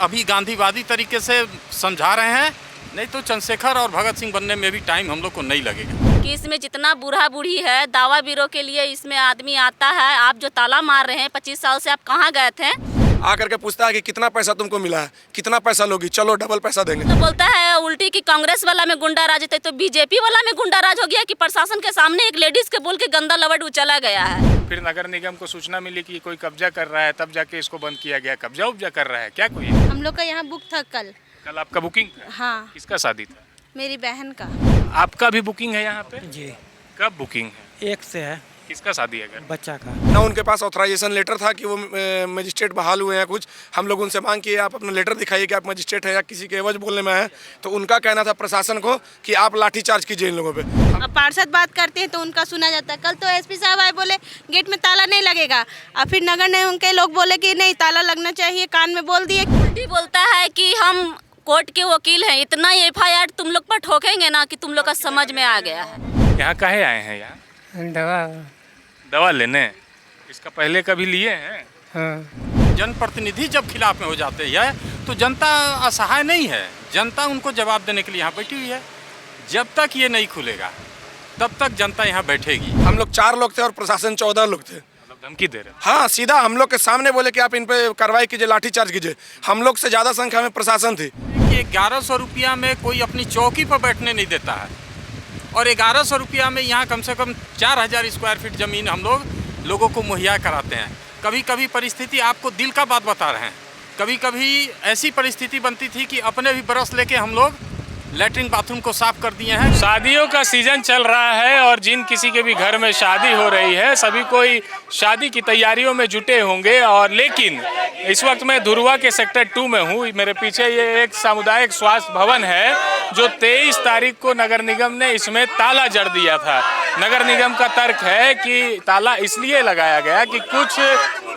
अभी गांधीवादी तरीके से समझा रहे हैं, नहीं तो चंद्रशेखर और भगत सिंह बनने में भी टाइम हम लोग को नहीं लगेगा। कि इसमें जितना बूढ़ा बूढ़ी है दावा बीरो के लिए इसमें आदमी आता है। आप जो ताला मार रहे हैं 25 साल से आप कहाँ गए थे? आकर के पूछता है कि कितना पैसा तुमको मिला है, कितना पैसा लोगी, चलो डबल पैसा देंगे। तो बोलता है उल्टी कि कांग्रेस वाला में गुंडा राज है, तो बीजेपी वाला में गुंडा राज हो गया कि प्रशासन के सामने एक लेडीज के बोल के गंदा लवड़ उचला गया है। फिर नगर निगम को सूचना मिली कि कोई कब्जा कर रहा है, तब जाके इसको बंद किया गया। कब्जा उपजा कर रहा है क्या कोई? हम लोग का यहाँ बुक था कल। आपका बुकिंग था? हाँ, किसका शादी था? मेरी बहन का। आपका भी बुकिंग है यहाँ पे? जी, कब बुकिंग है? 1 से है। किसका शादी है घर? बच्चा का। ना उनके पास ऑथराइजेशन लेटर था कि वो मजिस्ट्रेट बहाल हुए हैं कुछ। हम लोग उनसे मांग किए आप अपना लेटर दिखाइए कि आप मजिस्ट्रेट है या किसी के एवज बोलने में है, तो उनका कहना था प्रशासन को कि आप लाठीचार्ज कीजिए इन लोगों पे। अब पार्षद बात करते हैं तो उनका सुना जाता है। कल तो एसपी साहब आए, बोले गेट में ताला नहीं लगेगा, और फिर नगर निगम के लोग बोले कि नहीं ताला लगना चाहिए, कान में बोल दिए। उल्टी बोलता है कि हम कोर्ट के वकील हैं, इतना FIR तुम लोग पर ठोकेंगे ना कि तुम लोग का समझ में आ गया है। यहाँ काहे आए हैं? यहाँ दवा लेने? इसका पहले कभी लिए हैं? हाँ। जनप्रतिनिधि जब खिलाफ में हो जाते हैं तो जनता असहाय नहीं है, जनता उनको जवाब देने के लिए यहाँ बैठी हुई है। जब तक ये नहीं खुलेगा तब तक जनता यहाँ बैठेगी। हम लोग 4 लोग थे और प्रशासन 14 लोग थे। मतलब धमकी दे रहे? हाँ, सीधा हम लोग के सामने बोले कि आप इन पे कार्रवाई कीजिए, लाठीचार्ज कीजिए। हम लोग से ज़्यादा संख्या में प्रशासन थी। 1100 रुपया में कोई अपनी चौकी पर बैठने नहीं देता है, और 1100 रुपया में यहाँ कम से कम 4000 स्क्वायर फीट ज़मीन हम लोगों को मुहैया कराते हैं। कभी कभी परिस्थिति, आपको दिल का बात बता रहे हैं, कभी कभी ऐसी परिस्थिति बनती थी कि अपने भी ब्रश लेके हम लोग लेटरिन बाथरूम को साफ कर दिए हैं। शादियों का सीजन चल रहा है और जिन किसी के भी घर में शादी हो रही है सभी कोई शादी की तैयारियों में जुटे होंगे। और लेकिन इस वक्त मैं धुरवा के सेक्टर 2 में हूँ। मेरे पीछे ये एक सामुदायिक स्वास्थ्य भवन है जो 23 तारीख को नगर निगम ने इसमें ताला जड़ दिया था। नगर निगम का तर्क है कि ताला इसलिए लगाया गया कि कुछ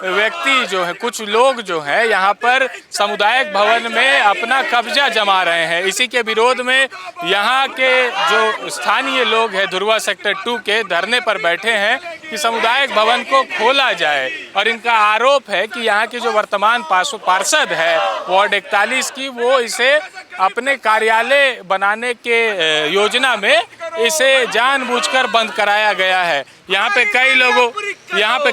व्यक्ति जो है, कुछ लोग जो है यहाँ पर सामुदायिक भवन में अपना कब्जा जमा रहे हैं। इसी के विरोध में यहाँ के जो स्थानीय लोग हैं धुरवा सेक्टर 2 के धरने पर बैठे हैं कि सामुदायिक भवन को खोला जाए। और इनका आरोप है कि यहाँ की जो वर्तमान पार्षद है वार्ड 41 की, वो इसे अपने कार्यालय बनाने के योजना में इसे जानबूझकर बंद कराया गया है। यहाँ पे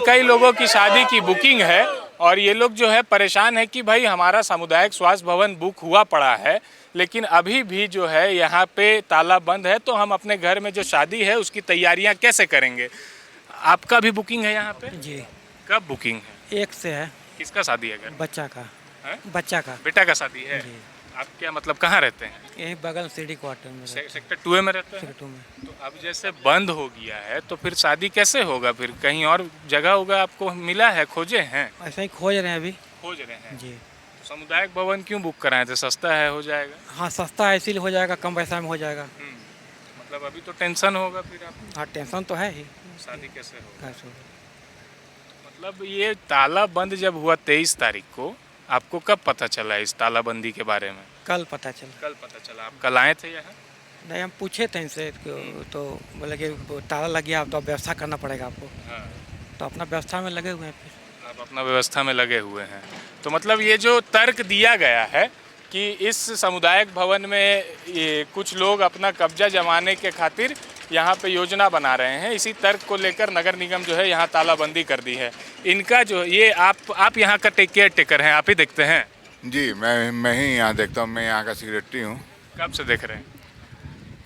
कई लोगों की शादी की बुकिंग है और ये लोग जो है परेशान है कि भाई हमारा सामुदायिक स्वास्थ्य भवन बुक हुआ पड़ा है, लेकिन अभी भी जो है यहाँ पे ताला बंद है, तो हम अपने घर में जो शादी है उसकी तैयारियाँ कैसे करेंगे? आपका भी बुकिंग है यहाँ पे? जी। कब बुकिंग है? 1 से है। किसका शादी है घर? बच्चा का। है? बच्चा का। बेटा का शादी है? जी। आप क्या मतलब कहाँ रहते हैं? यही बगल सिटी क्वार्टर में। सेक्टर 2 में रहते हैं? सेक्टर 2 में। तो अब जैसे बंद हो गया है तो फिर शादी कैसे होगा? फिर कहीं और जगह होगा? आपको मिला है, खोजे हैं? ऐसा ही खोज रहे हैं अभी। खोज रहे हैं जी। तो सामुदायिक भवन क्यों बुक कराए थे? सस्ता है, हो जाएगा। हाँ, सस्ता है इसीलिए हो जाएगा, कम पैसा में हो जाएगा। मतलब अभी तो टेंशन होगा फिर आप। हाँ, टेंशन तो है ही। शादी कैसे होगा? कैसे होगा? मतलब ये ताला बंद जब हुआ 23 तारीख को, आपको कब पता चला इस तालाबंदी के बारे में? कल पता चला। कल पता चला। आप कल आए थे यहाँ? नहीं, हम पूछे थे इनसे तो बोले कि ताला लग गया, अब तो व्यवस्था करना पड़ेगा आपको। हाँ। तो अपना व्यवस्था में लगे हुए हैं फिर। आप अपना व्यवस्था में लगे हुए हैं। तो मतलब ये जो तर्क दिया गया है कि इस सामुदायिक भवन में ये कुछ लोग अपना कब्जा जमाने के खातिर यहाँ पे योजना बना रहे हैं, इसी तर्क को लेकर नगर निगम जो है यहाँ तालाबंदी कर दी है। इनका जो ये आप यहाँ का केयर टेकर हैं, आप ही देखते हैं? जी, मैं ही यहाँ देखता हूँ। मैं यहाँ का सेक्रेटरी हूँ। कब से देख रहे हैं?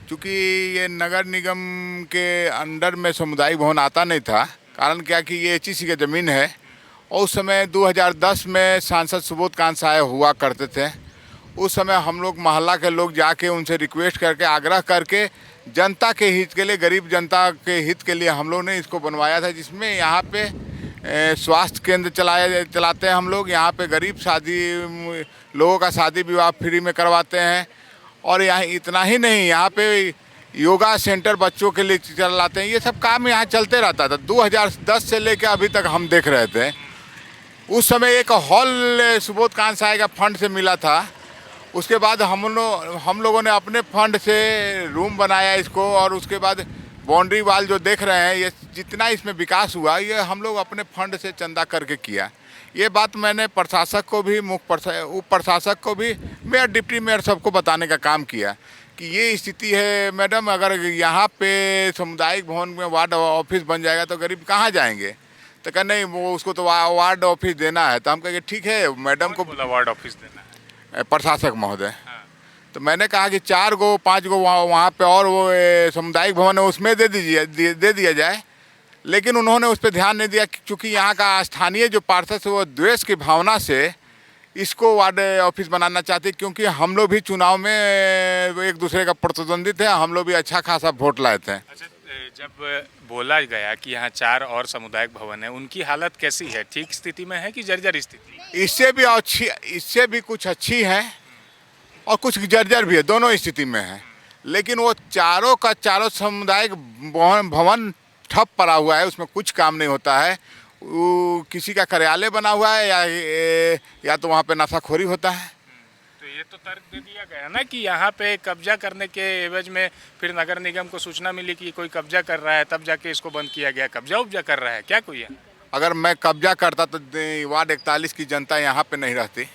क्योंकि ये नगर निगम के अंडर में सामुदायिक भवन आता नहीं था। कारण क्या कि ये HEC की ज़मीन है और उस समय 2010 में सांसद सुबोध कांत साहब हुआ करते थे। उस समय हम लोग मोहल्ला के लोग जाके उनसे रिक्वेस्ट करके, आग्रह करके जनता के हित के लिए, गरीब जनता के हित के लिए हम लोग ने इसको बनवाया था, जिसमें यहाँ पे स्वास्थ्य केंद्र चलाते हैं हम लोग। यहाँ पे गरीब लोगों का शादी विवाह फ्री में करवाते हैं। और यहाँ इतना ही नहीं, यहाँ पे योगा सेंटर बच्चों के लिए चलाते हैं। ये सब काम यहाँ चलते रहता था। 2010 से लेकर अभी तक हम देख रहे थे। उस समय एक हॉल सुबोध कांत साहब का फंड से मिला था। उसके बाद हम लोगों ने अपने फंड से रूम बनाया इसको, और उसके बाद बाउंड्री वाल जो देख रहे हैं, ये जितना इसमें विकास हुआ ये हम लोग अपने फंड से चंदा करके किया। ये बात मैंने प्रशासक को भी, उप प्रशासक को भी, मेयर, डिप्टी मेयर सबको बताने का काम किया कि ये स्थिति है मैडम, अगर यहाँ पे सामुदायिक भवन में वार्ड ऑफिस बन जाएगा तो गरीब कहाँ जाएंगे। तो कहा नहीं, वो उसको तो वार्ड ऑफिस देना है। तो हम कहेंगे ठीक है, मैडम को बोला वार्ड ऑफिस देना है प्रशासक महोदय। तो मैंने कहा कि 4 गो 5 गो वहाँ पे और वो सामुदायिक भवन है उसमें दे दिया जाए, लेकिन उन्होंने उस पर ध्यान नहीं दिया, क्योंकि यहाँ का स्थानीय जो पार्षद है वो द्वेष की भावना से इसको वार्ड ऑफिस बनाना चाहते, क्योंकि हम लोग भी चुनाव में एक दूसरे का प्रतिद्वंदी थे, हम लोग भी अच्छा खासा वोट लाए थे। अच्छा, जब बोला गया कि यहाँ 4 और सामुदायिक भवन है, उनकी हालत कैसी है? ठीक स्थिति में है कि जर्जर स्थिति? इससे भी कुछ अच्छी है और कुछ जर्जर भी है, दोनों स्थिति में है। लेकिन वो चारों सामुदायिक भवन ठप पड़ा हुआ है, उसमें कुछ काम नहीं होता है। वो किसी का कार्यालय बना हुआ है या तो वहाँ पे नशाखोरी होता है। तो ये तो तर्क दे दिया गया ना कि यहाँ पे कब्जा करने के एवज में फिर नगर निगम को सूचना मिली कि कोई कब्जा कर रहा है, तब जाके इसको बंद किया गया। कब्जा उपजा कर रहा है क्या कोई है? अगर मैं कब्जा करता तो वार्ड 41 की जनता यहाँ पे नहीं रहती।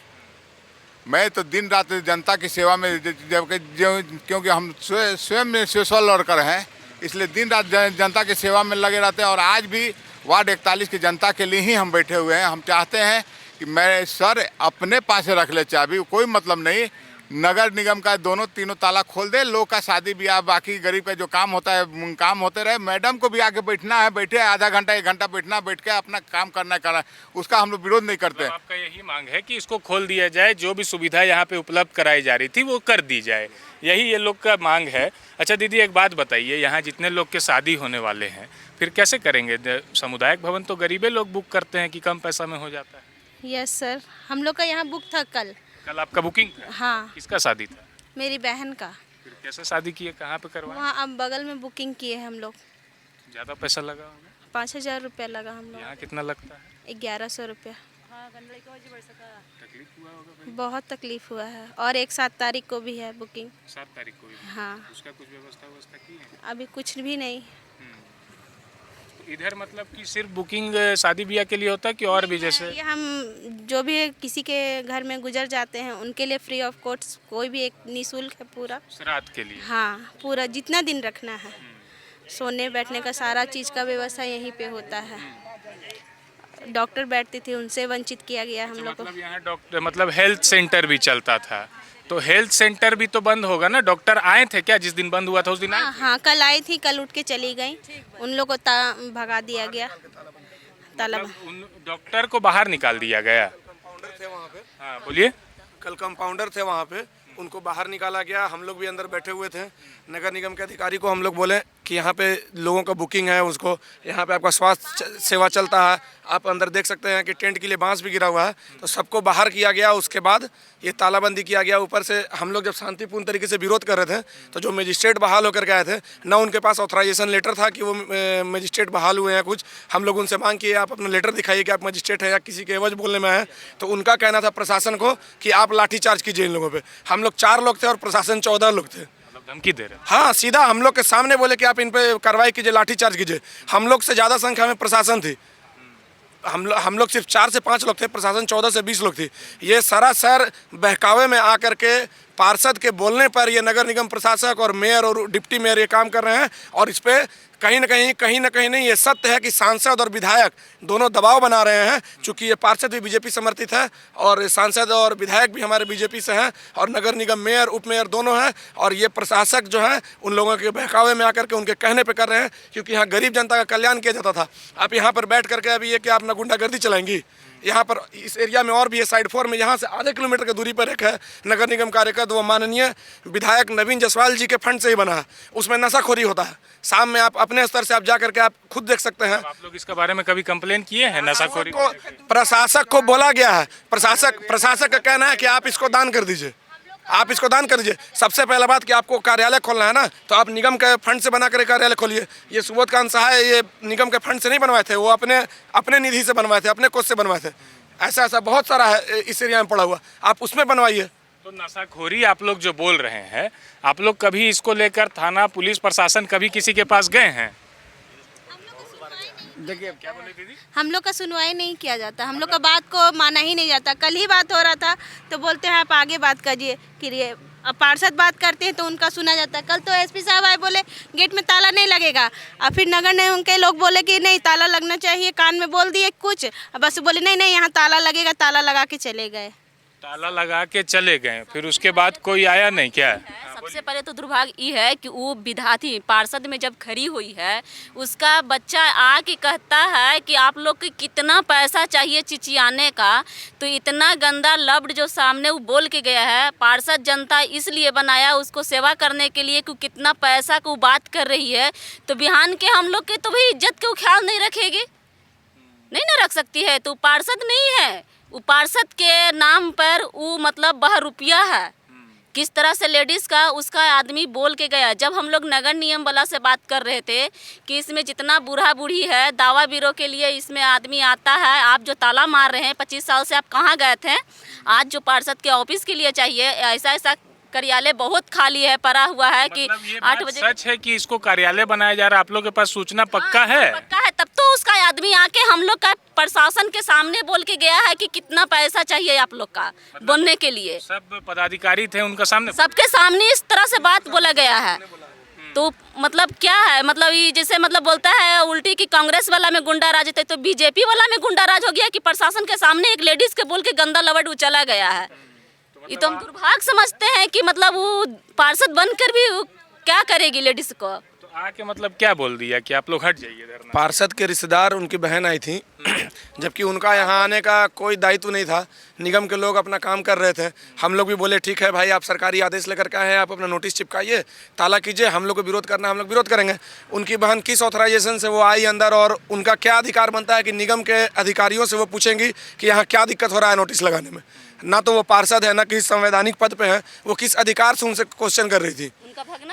मैं तो दिन रात जनता की सेवा में, क्योंकि हम स्वयं सोशल वर्कर हैं, इसलिए दिन रात जनता की सेवा में लगे रहते हैं। और आज भी वार्ड 41 की जनता के लिए ही हम बैठे हुए हैं। हम चाहते हैं कि मैं सर अपने पास रख ले चाबी, कोई मतलब नहीं, नगर निगम का 2-3 ताला खोल दे, लोग का शादी ब्याह, बाकी गरीब का जो काम होता है काम होते रहे। मैडम को भी आके बैठना है, बैठे आधा घंटा 1 घंटा बैठ के अपना काम करना, उसका हम लोग विरोध नहीं करते। तो आपका यही मांग है कि इसको खोल दिया जाए, जो भी सुविधा यहाँ पे उपलब्ध कराई जा रही थी वो कर दी जाए, यही ये लोग का मांग है। अच्छा दीदी, एक बात बताइए, यहाँ जितने लोग के शादी होने वाले हैं फिर कैसे करेंगे? सामुदायिक भवन तो गरीबे लोग बुक करते हैं कि कम पैसा में हो जाता है। यस सर, हम लोग का यहाँ बुक था कल। आपका बुकिंग था? हाँ। किसका शादी था? मेरी बहन का। फिर कैसे शादी की है, कहाँ पे करवाया? वहाँ अब बगल में बुकिंग किए हैं हम लोग। ज़्यादा पैसा लगा होगा? 5000 रुपया लगा हम लोग। यहाँ कितना लगता है? 1100 रुपया। तकलीफ हुआ होगा भाई? बहुत तकलीफ हुआ है, और एक 7 तारीख को भी है बुकिंग। 7 तारीख को भी? हाँ। उसका कुछ व्यवस्था की है? अभी कुछ भी नहीं। इधर मतलब कि सिर्फ बुकिंग शादी ब्याह के लिए होता है कि और भी? जैसे ये हम जो भी किसी के घर में गुजर जाते हैं उनके लिए फ्री ऑफ कॉस्ट, कोई भी एक निःशुल्क है पूरा। श्राद्ध के लिए? हाँ, पूरा जितना दिन रखना है, सोने बैठने का सारा चीज़ का व्यवस्था यहीं पे होता है। डॉक्टर बैठती थी, उनसे वंचित किया गया हम लोग को। मतलब यहाँ डॉक्टर, मतलब हेल्थ सेंटर भी चलता था, तो हेल्थ सेंटर भी तो बंद होगा ना? डॉक्टर आए थे क्या जिस दिन बंद हुआ था उस दिन? हाँ, कल आई थी, कल उठ के चली गई। उन लोग को भगा दिया गया, ताला। उन डॉक्टर को बाहर निकाल दिया गया? कंपाउंडर थे वहाँ पे। हाँ बोलिए। कल कंपाउंडर थे वहाँ पे, उनको बाहर निकाला गया। हम लोग भी अंदर बैठे हुए थे। नगर निगम के अधिकारी को हम लोग बोले कि यहाँ पे लोगों का बुकिंग है, उसको यहाँ पे आपका स्वास्थ्य सेवा चलता है, आप अंदर देख सकते हैं कि टेंट के लिए बांस भी गिरा हुआ है। तो सबको बाहर किया गया, उसके बाद ये तालाबंदी किया गया। ऊपर से हम लोग जब शांतिपूर्ण तरीके से विरोध कर रहे थे तो जो मजिस्ट्रेट बहाल होकर के आए थे, ना उनके पास ऑथराइजेशन लेटर था कि वो मजिस्ट्रेट बहाल हुए हैं कुछ। हम लोग उनसे मांग किए, आप अपना लेटर दिखाइए कि आप मजिस्ट्रेट है या किसी के एवज बोलने में आए। तो उनका कहना था प्रशासन को कि आप लाठीचार्ज कीजिए इन लोगों पर। हम लोग 4 लोग थे और प्रशासन 14 लोग थे। धमकी दे रहे हैं? हाँ, सीधा हम लोग के सामने बोले कि आप इन पे कार्रवाई कीजिए, लाठीचार्ज कीजिए। हम लोग से ज़्यादा संख्या में प्रशासन थी। हम लोग सिर्फ 4 से 5 लोग थे, प्रशासन 14 से 20 लोग थी। ये सरासर बहकावे में आकर के पार्षद के बोलने पर ये नगर निगम प्रशासक और मेयर और डिप्टी मेयर ये काम कर रहे हैं। और इस पर कहीं ना कहीं नहीं, ये सत्य है कि सांसद और विधायक दोनों दबाव बना रहे हैं। चूँकि ये पार्षद भी बीजेपी समर्थित है और सांसद और विधायक भी हमारे बीजेपी से हैं, और नगर निगम मेयर उप मेयर दोनों हैं। और ये प्रशासक जो है उन लोगों के बहकावे में आकर के उनके कहने पे कर रहे हैं, क्योंकि यहाँ गरीब जनता का कल्याण किया जाता था। आप यहाँ पर बैठ करके अभी ये कि आप ना गुंडागर्दी चलाएंगी। यहाँ पर इस एरिया में और भी है, साइड 4 में, यहाँ से आधे किलोमीटर की दूरी पर एक है नगर निगम कार्यकर्ता, वो माननीय विधायक नवीन जायसवाल जी के फंड से ही बना है। उसमें नशाखोरी होता है। शाम में आप अपने स्तर से आप जा करके आप खुद देख सकते हैं। आप लोग इसके बारे में कभी कंप्लेन किए हैं नशाखोरी को प्रशासक को बोला गया है। प्रशासक का कहना है कि आप इसको दान कर दीजिए, आप इसको दान कर दीजिए। सबसे पहला बात कि आपको कार्यालय खोलना है ना, तो आप निगम के फंड से बना कर कार्यालय खोलिए। ये सुबोध कांत सहाय ये निगम के फंड से नहीं बनवाए थे, वो अपने निधि से बनवाए थे, अपने कोष से बनवाए थे। ऐसा बहुत सारा है इस एरिया में पड़ा हुआ, आप उसमें बनवाइए। तो नशाखोरी आप लोग जो बोल रहे हैं, आप लोग कभी इसको लेकर थाना पुलिस प्रशासन कभी किसी के पास गए हैं? देखिए क्या बोले दीदी? हम लोग का सुनवाई नहीं किया जाता, हम लोग का बात को माना ही नहीं जाता। कल ही बात हो रहा था तो बोलते हैं आप आगे बात करिए। अब पार्षद बात करते हैं तो उनका सुना जाता है। कल तो एसपी साहब आए, बोले गेट में ताला नहीं लगेगा, और फिर नगर निगम के लोग बोले कि नहीं ताला लगना चाहिए, कान में बोल दिए कुछ, बस बोले नहीं नहीं यहाँ ताला लगेगा, ताला लगा के चले गए। ताला लगा के चले गए, फिर उसके बाद कोई आया नहीं क्या? सबसे पहले तो दुर्भाग्य ये है कि वो विधार्थी पार्षद में जब खड़ी हुई है, उसका बच्चा आके कहता है कि आप लोग को कितना पैसा चाहिए चिचियाने का, तो इतना गंदा लफ्ज जो सामने वो बोल के गया है। पार्षद जनता इसलिए बनाया उसको सेवा करने के लिए कि कितना पैसा को बात कर रही है, तो बिहान के हम लोग के तो भाई इज्जत के ख्याल नहीं रखेगी, नहीं ना रख सकती है। तो पार्षद नहीं है वो, पार्षद के नाम पर वो मतलब बहरूपिया है। किस तरह से लेडीज़ का उसका आदमी बोल के गया। जब हम लोग नगर निगम वाला से बात कर रहे थे कि इसमें जितना बूढ़ा बूढ़ी है दावा बीरो के लिए इसमें आदमी आता है, आप जो ताला मार रहे हैं 25 साल से आप कहाँ गए थे? आज जो पार्षद के ऑफिस के लिए चाहिए, ऐसा ऐसा कार्यालय बहुत खाली है, पड़ा हुआ है कि मतलब ये 8 बात बजे सच है कि इसको कार्यालय बनाया जा रहा है? आप लोग के पास सूचना पक्का है? पक्का है, तब तो उसका आदमी आके हम लोग का प्रशासन के सामने बोल के गया है कि कितना पैसा चाहिए आप लोग का बनने के लिए। सब पदाधिकारी थे उनका सामने? सबके सामने इस तरह से बात बोला गया है। तो मतलब क्या है, मतलब ये जैसे मतलब बोलता है उल्टी कि कांग्रेस वाला में गुंडा राज है, तो बीजेपी वाला में गुंडा राज हो गया कि प्रशासन के सामने एक लेडीज के बोल के गंदा लवर्ड वो चला गया है। ये तो हम दुर्भाग्य समझते हैं कि मतलब वो पार्षद बनकर भी वो क्या करेगी लेडीज को। तो आके मतलब क्या बोल दिया कि आप लोग हट जाइए धरना? पार्षद के रिश्तेदार उनकी बहन आई थी, जबकि उनका यहाँ आने का कोई दायित्व नहीं था। निगम के लोग अपना काम कर रहे थे। हम लोग भी बोले ठीक है भाई, आप सरकारी आदेश लेकर के आए हैं, आप अपना नोटिस चिपकाइए, ताला कीजिए, हम लोग को विरोध करना है हम लोग विरोध करेंगे। उनकी बहन किस ऑथराइजेशन से वो आई अंदर, और उनका क्या अधिकार बनता है कि निगम के अधिकारियों से वो पूछेंगी कि यहाँ क्या दिक्कत हो रहा है नोटिस लगाने में? ना तो वो पार्षद है, ना किसी संवैधानिक पद पे है, वो किस अधिकार से उनसे क्वेश्चन कर रही थी?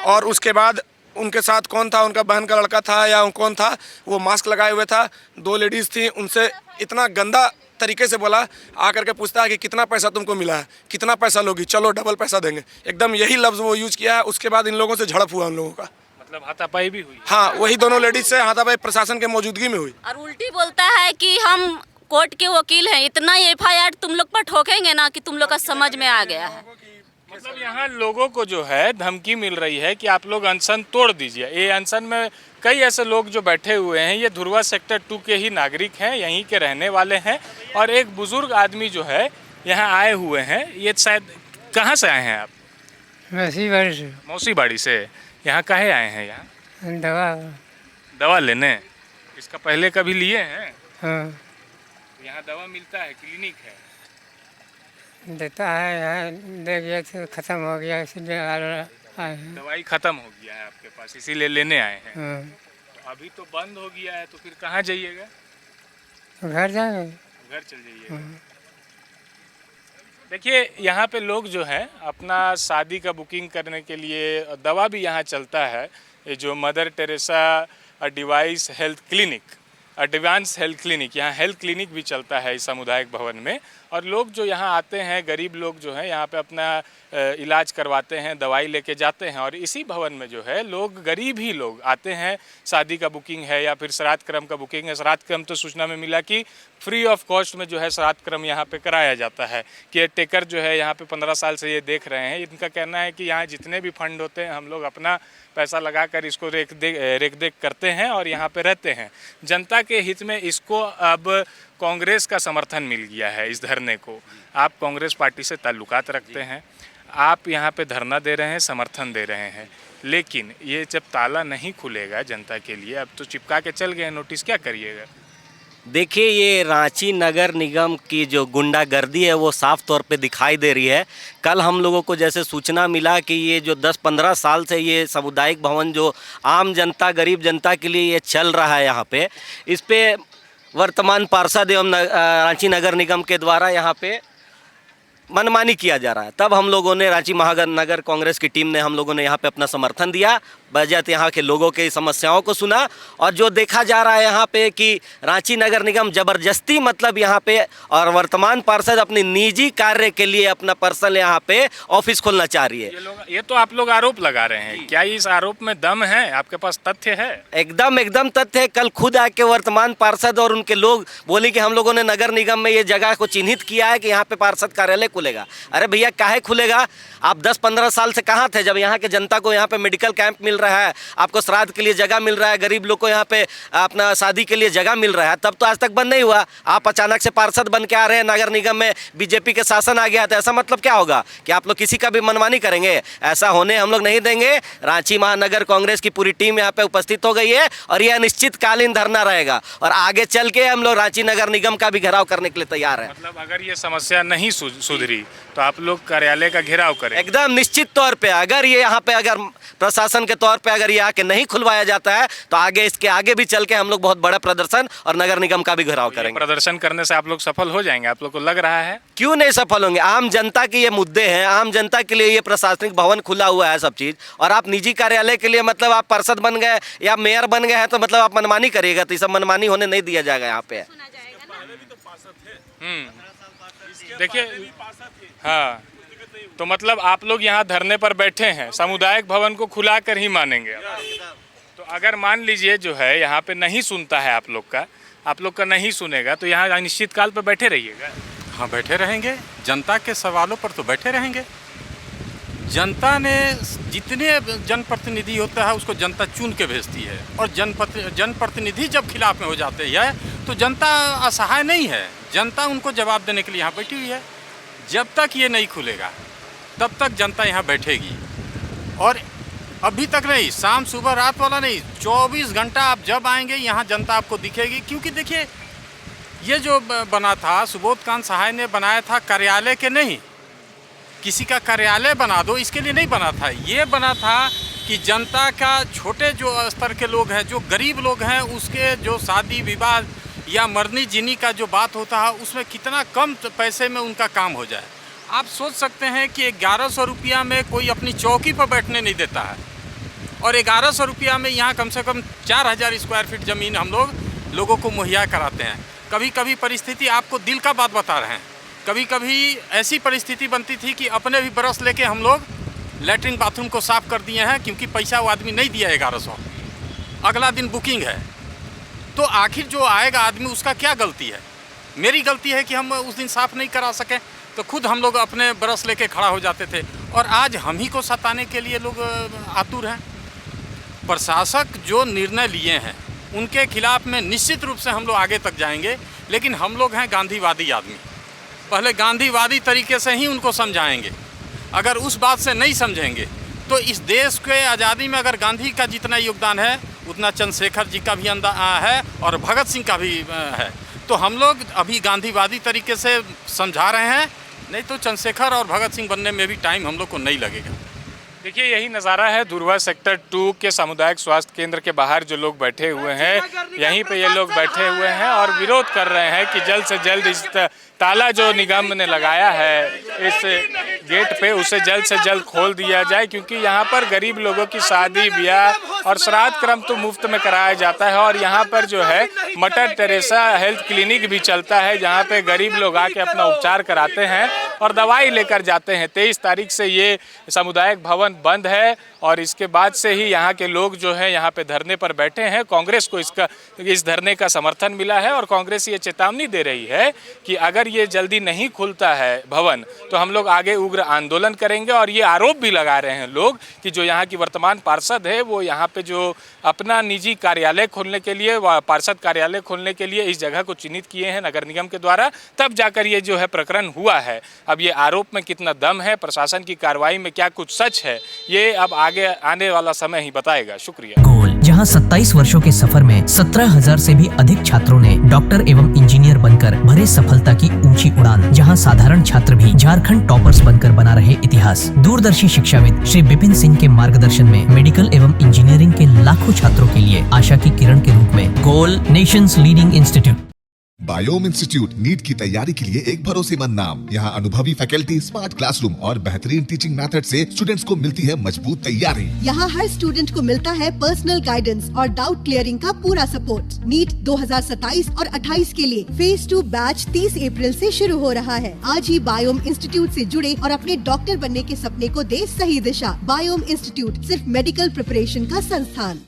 और उसके बाद उनके साथ कौन था, उनका बहन का लड़का था या कौन था, वो मास्क लगाए हुए था, 2 लेडीज़ थी, उनसे इतना गंदा तरीके से बोला, आकर के पूछता है कि कितना पैसा तुमको मिला है, कितना पैसा लोगी, चलो डबल पैसा देंगे, एकदम यही लफ्ज़ वो यूज़ किया है। उसके बाद इन लोगों से झड़प हुआ उन लोगों का। मतलब हाथापाई भी हुई? हाँ, वही दोनों लेडीज़ से हाथापाई प्रशासन के मौजूदगी में हुई। और उल्टी बोलता है कि हम कोर्ट के वकील हैं, इतना FIR तुम लोग पर ठोकेंगे ना कि तुम लोग का समझ में आ गया है। मतलब यहाँ लोगों को जो है धमकी मिल रही है कि आप लोग अनशन तोड़ दीजिए। ये अनशन में कई ऐसे लोग जो बैठे हुए हैं, ये धुरवा सेक्टर 2 के ही नागरिक हैं, यहीं के रहने वाले हैं। और एक बुजुर्ग आदमी जो है यहाँ आए हुए हैं, ये शायद कहाँ से आए हैं आप? मौसीबाड़ी से। मौसीबाड़ी से। यहाँ काहे आए हैं? यहाँ दवा लेने? इसका पहले कभी लिए हैं? हाँ, यहाँ दवा मिलता है, क्लिनिक है? देता है यहाँ, दे गया तो ख़त्म हो गया, इसलिए आए हैं। दवाई खत्म हो गया है आपके पास, इसीलिए लेने आए हैं। हाँ, तो अभी तो बंद हो गया है, तो फिर कहाँ जाइएगा? घर जाएंगे। घर चल जाइएगा। देखिए यहाँ पे लोग जो है अपना शादी का बुकिंग करने के लिए, दवा भी यहाँ चलता है, ये जो mother Teresa device health clinic, advance health clinic, यहाँ हेल्थ क्लिनिक भी चलता है इस सामुदायिक भवन में। और लोग जो यहाँ आते हैं, गरीब लोग जो हैं यहाँ पे अपना इलाज करवाते हैं, दवाई लेके जाते हैं। और इसी भवन में जो है लोग, गरीब ही लोग आते हैं, शादी का बुकिंग है या फिर श्राद्ध क्रम का बुकिंग है। श्राद्ध क्रम तो सूचना में मिला कि फ्री ऑफ कॉस्ट में जो है श्राद्ध क्रम यहाँ पे कराया जाता है। केयर टेकर जो है यहाँ पे 15 साल से ये देख रहे हैं। इनका कहना है कि यहाँ जितने भी फंड होते हैं हम लोग अपना पैसा लगाकर इसको रेख देख करते हैं और यहाँ पे रहते हैं। जनता के हित में इसको अब कांग्रेस का समर्थन मिल गया है इस धरने को। आप कांग्रेस पार्टी से ताल्लुकात रखते हैं, आप यहाँ पे धरना दे रहे हैं, समर्थन दे रहे हैं, लेकिन ये जब ताला नहीं खुलेगा जनता के लिए, अब तो चिपका के चल गए नोटिस, क्या करिएगा? देखिए, ये रांची नगर निगम की जो गुंडागर्दी है वो साफ तौर पे दिखाई दे रही है। कल हम लोगों को जैसे सूचना मिला कि ये जो 10-15 साल से ये सामुदायिक भवन जो आम जनता, गरीब जनता के लिए ये चल रहा है, यहाँ पे इस पे वर्तमान पार्षद एवं रांची नगर निगम के द्वारा यहाँ पे मनमानी किया जा रहा है। तब हम लोगों ने, रांची महानगर कांग्रेस की टीम ने, हम लोगों ने यहाँ पे अपना समर्थन दिया। बजट यहाँ के लोगों के समस्याओं को सुना। और जो देखा जा रहा है यहाँ पे कि रांची नगर निगम ज़बरदस्ती मतलब यहाँ पे और वर्तमान पार्षद अपनी निजी कार्य के लिए अपना पर्सनल यहाँ पे ऑफिस खोलना चाह रही है। ये तो आप लोग आरोप लगा रहे हैं, क्या इस आरोप में दम है? आपके पास तथ्य है? एकदम तथ्य है। कल खुद आके वर्तमान पार्षद और उनके लोग बोले कि हम लोगों ने नगर निगम में ये जगह को चिन्हित किया है कि यहाँ पे पार्षद कार्यालय खुलेगा। अरे भैया काहे खुलेगा? आप 10-15 साल से कहाँ थे जब यहाँ के जनता को यहाँ पे मेडिकल कैंप मिल रहा है, आपको श्राद्ध के लिए जगह मिल रहा है, गरीब लोग को यहाँ पे अपना शादी के लिए जगह मिल रहा है, तब तो आज तक बंद नहीं हुआ। आप अचानक से पार्षद बन के आ रहे हैं, नगर निगम में बीजेपी के शासन आ गया, तो ऐसा मतलब क्या होगा कि आप लोग किसी का भी मनमानी करेंगे? ऐसा होने हम लोग नहीं देंगे। रांची महानगर कांग्रेस की पूरी टीम यहाँ पे उपस्थित हो गई है और यह अनिश्चितकालीन धरना रहेगा और आगे चल के हम लोग रांची नगर निगम का भी घेराव करने के लिए तैयार है। मतलब अगर ये समस्या नहीं सुधरी तो आप लोग कार्यालय का घेराव करें? एकदम निश्चित तौर पे। अगर ये यहाँ पे अगर प्रशासन के तौर पे अगर ये आके नहीं खुलवाया जाता है तो आगे इसके आगे भी चल के हम लोग बहुत बड़ा प्रदर्शन और नगर निगम का भी घेराव करेंगे। प्रदर्शन करने से आप लोग सफल हो जाएंगे, आप लोग को लग रहा है? क्यों नहीं सफल होंगे? आम जनता के ये मुद्दे हैं, आम जनता के लिए ये प्रशासनिक भवन खुला हुआ है सब चीज़, और आप निजी कार्यालय के लिए मतलब आप पार्षद बन गए या मेयर बन गए हैं तो मतलब आप मनमानी करिएगा, तो ये सब मनमानी होने नहीं दिया जाएगा यहाँ पे। देखिए, हाँ, तो मतलब आप लोग यहाँ धरने पर बैठे हैं, सामुदायिक भवन को खुला कर ही मानेंगे? तो अगर मान लीजिए जो है यहाँ पे नहीं सुनता है आप लोग का नहीं सुनेगा, तो यहाँ अनिश्चितकाल पर बैठे रहिएगा? हाँ, बैठे रहेंगे। जनता के सवालों पर तो बैठे रहेंगे। जनता ने जितने जनप्रतिनिधि होता है उसको जनता चुन के भेजती है, और जनप्रतिनिधि जब खिलाफ में हो जाते हैं तो जनता असहाय नहीं है, जनता उनको जवाब देने के लिए यहाँ बैठी हुई है। जब तक ये नहीं खुलेगा तब तक जनता यहाँ बैठेगी, और अभी तक नहीं, शाम सुबह रात वाला नहीं, 24 घंटा आप जब आएंगे यहाँ जनता आपको दिखेगी। क्योंकि देखिए, ये जो बना था, सुबोधकांत सहाय ने बनाया था कार्यालय के नहीं, किसी का कार्यालय बना दो इसके लिए नहीं बना था। ये बना था कि जनता का, छोटे जो स्तर के लोग हैं, जो गरीब लोग हैं, उसके जो शादी विवाह या मरनी जीनी का जो बात होता है उसमें कितना कम पैसे में उनका काम हो जाए। आप सोच सकते हैं कि 1100 रुपया में कोई अपनी चौकी पर बैठने नहीं देता है, और 1100 रुपया में यहाँ कम से कम 4000 स्क्वायर फीट ज़मीन हम लोगों को मुहैया कराते हैं। कभी कभी परिस्थिति, आपको दिल का बात बता रहे हैं, कभी कभी ऐसी परिस्थिति बनती थी कि अपने भी ब्रश लेके हम लोग लैट्रिन बाथरूम को साफ़ कर दिए हैं, क्योंकि पैसा वो आदमी नहीं दिया 1100, अगला दिन बुकिंग है। तो आखिर जो आएगा आदमी, उसका क्या गलती है? मेरी गलती है कि हम उस दिन साफ़ नहीं करा सके, तो खुद हम लोग अपने ब्रश लेके खड़ा हो जाते थे, और आज हम ही को सताने के लिए लोग आतुर हैं। प्रशासक जो निर्णय लिए हैं उनके खिलाफ में निश्चित रूप से हम लोग आगे तक जाएंगे, लेकिन हम लोग हैं गांधीवादी आदमी, पहले गांधीवादी तरीके से ही उनको समझाएंगे। अगर उस बात से नहीं समझेंगे तो इस देश के आज़ादी में अगर गांधी का जितना योगदान है उतना चंद्रशेखर जी का भी है और भगत सिंह का भी है। तो हम लोग अभी गांधीवादी तरीके से समझा रहे हैं, नहीं तो चंद्रशेखर और भगत सिंह बनने में भी टाइम हम लोग को नहीं लगेगा। देखिए, यही नज़ारा है धुरवा सेक्टर 2 के सामुदायिक स्वास्थ्य केंद्र के बाहर जो लोग बैठे हुए हैं, यहीं पे ये लोग बैठे हुए हैं और विरोध कर रहे हैं कि जल्द से जल्द इस ताला जो निगम ने लगाया है इस गेट पे, उसे जल्द से जल्द खोल दिया जाए, क्योंकि यहाँ पर गरीब लोगों की शादी ब्याह और श्राद्ध क्रम तो मुफ्त में कराया जाता है। और यहाँ पर जो है मदर टेरेसा हेल्थ क्लिनिक भी चलता है, जहाँ पे गरीब लोग आके अपना उपचार कराते हैं और दवाई लेकर जाते हैं। 23 तारीख से ये सामुदायिक भवन बंद है और इसके बाद से ही यहाँ के लोग जो है यहाँ पे धरने पर बैठे हैं। कांग्रेस को इस धरने का समर्थन मिला है और कांग्रेस ये चेतावनी दे रही है कि अगर ये जल्दी नहीं खुलता है भवन तो हम लोग आगे उग्र आंदोलन करेंगे। और ये आरोप भी लगा रहे हैं लोग कि जो यहाँ की वर्तमान पार्षद है वो यहाँ पे जो अपना निजी कार्यालय खोलने के लिए, पार्षद कार्यालय खोलने के लिए इस जगह को चिन्हित किए हैं नगर निगम के द्वारा, तब जाकर ये जो है प्रकरण हुआ है। अब ये आरोप में कितना दम है, प्रशासन की कार्रवाई में क्या कुछ सच है, ये अब आगे आने वाला समय ही बताएगा। शुक्रिया। गोल, जहां 27 वर्षों के सफर में 17,000 से भी अधिक छात्रों ने डॉक्टर एवं इंजीनियर बनकर भरे सफलता की ऊंची उड़ान, जहां साधारण छात्र भी झारखंड टॉपर्स बनकर बना रहे इतिहास। दूरदर्शी शिक्षाविद श्री विपिन सिंह के मार्गदर्शन में मेडिकल एवं इंजीनियरिंग के लाखों छात्रों के लिए आशा की किरण के रूप में goal, nation's leading institute. Biome institute NEET की तैयारी के लिए एक भरोसेमंद नाम। यहाँ अनुभवी फैकल्टी, स्मार्ट क्लासरूम और बेहतरीन टीचिंग मेथड से स्टूडेंट्स को मिलती है मजबूत तैयारी। यहाँ हर स्टूडेंट को मिलता है पर्सनल गाइडेंस और डाउट क्लियरिंग का पूरा सपोर्ट। नीट 2027 और 28 के लिए फेज 2 बैच 30 अप्रैल से शुरू हो रहा है। आज ही बायोम इंस्टीट्यूट से जुड़े और अपने डॉक्टर बनने के सपने को दे सही दिशा। बायोम इंस्टीट्यूट सिर्फ मेडिकल प्रिपरेशन का संस्थान।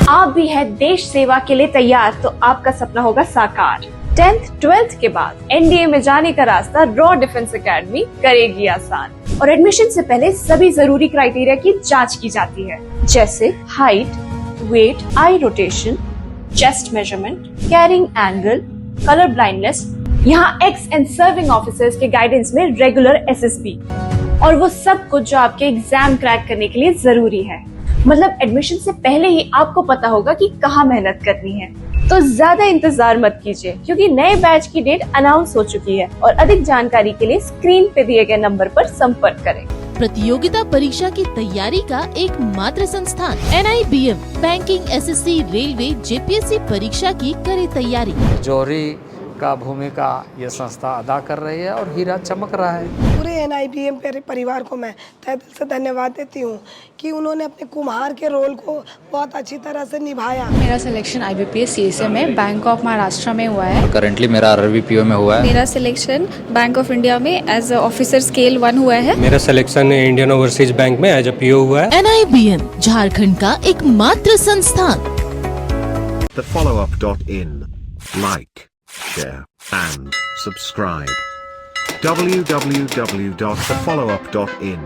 आप भी है देश सेवा के लिए तैयार तो आपका सपना होगा साकार। 10th 12th के बाद एनडीए में जाने का रास्ता रॉ डिफेंस एकेडमी करेगी आसान। और एडमिशन से पहले सभी जरूरी क्राइटेरिया की जांच की जाती है, जैसे height, weight, eye rotation, chest measurement, carrying angle, colour blindness. यहाँ एक्स एंड सर्विंग ऑफिसर्स के गाइडेंस में रेगुलर एसएसबी और वो सब कुछ जो आपके एग्जाम क्रैक करने के लिए जरूरी है। मतलब एडमिशन से पहले ही आपको पता होगा कि कहाँ मेहनत करनी है। तो ज्यादा इंतजार मत कीजिए क्योंकि नए बैच की डेट अनाउंस हो चुकी है और अधिक जानकारी के लिए स्क्रीन पे दिए गए नंबर पर संपर्क करें। प्रतियोगिता परीक्षा की तैयारी का एक मात्र संस्थान NIBM banking, SSC, railway, JPSC परीक्षा की करे तैयारी। जौहरी का भूमिका ये संस्था अदा कर रही है और हीरा चमक रहा है। पूरे NIBM परिवार को मैं तहे दिल से धन्यवाद देती हूँ कि उन्होंने अपने कुम्हार के रोल को बहुत अच्छी तरह से निभाया। मेरा सिलेक्शन IBPS CSA में बैंक ऑफ महाराष्ट्र में हुआ है। करंटली मेरा RRBPO में हुआ है। मेरा सिलेक्शन बैंक ऑफ इंडिया में एज ऑफिसर स्केल 1 हुआ है। मेरा सिलेक्शन इंडियन ओवरसीज बैंक में एज अ PO हुआ है। NIBM झारखंड का एक मात्र संस्थान। thefollowup.in like, share and subscribe. www.thefollowup.in